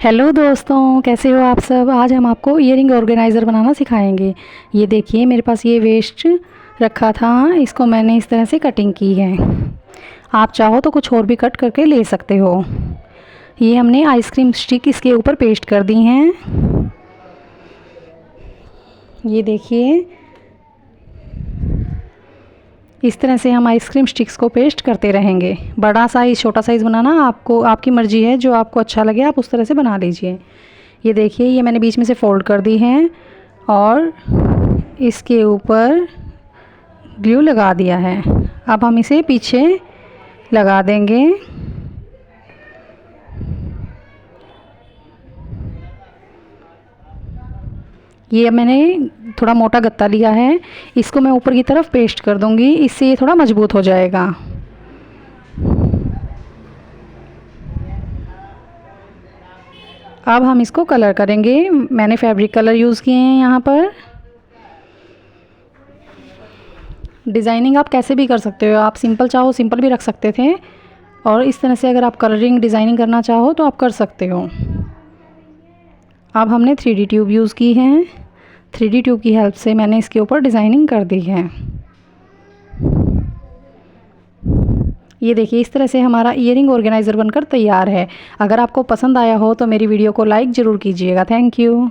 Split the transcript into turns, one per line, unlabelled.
Hello दोस्तों, कैसे हो आप सब। आज हम आपको ईयरिंग ऑर्गेनाइज़र बनाना सिखाएंगे। ये देखिए मेरे पास ये वेस्ट रखा था, इसको मैंने इस तरह से कटिंग की है। आप चाहो तो कुछ और भी कट करके ले सकते हो। ये हमने आइसक्रीम स्टिक इसके ऊपर पेस्ट कर दी हैं। ये देखिए इस तरह से हम आइसक्रीम स्टिक्स को पेस्ट करते रहेंगे। बड़ा साइज़ छोटा साइज़ बनाना आपको आपकी मर्ज़ी है, जो आपको अच्छा लगे आप उस तरह से बना लीजिए। ये देखिए ये मैंने बीच में से फोल्ड कर दी है और इसके ऊपर ग्लू लगा दिया है। अब हम इसे पीछे लगा देंगे। ये मैंने थोड़ा मोटा गत्ता लिया है, इसको मैं ऊपर की तरफ पेस्ट कर दूंगी, इससे ये थोड़ा मजबूत हो जाएगा। अब हम इसको कलर करेंगे। मैंने फैब्रिक कलर यूज़ किए हैं यहाँ पर। डिज़ाइनिंग आप कैसे भी कर सकते हो, आप सिंपल चाहो सिंपल भी रख सकते थे, और इस तरह से अगर आप कलरिंग डिज़ाइनिंग करना चाहो तो आप कर सकते हो। अब हमने 3D ट्यूब यूज़ की है। 3D ट्यूब की हेल्प से मैंने इसके ऊपर डिज़ाइनिंग कर दी है। ये देखिए इस तरह से हमारा ईयरिंग ऑर्गेनाइज़र बनकर तैयार है। अगर आपको पसंद आया हो तो मेरी वीडियो को लाइक ज़रूर कीजिएगा। Thank you.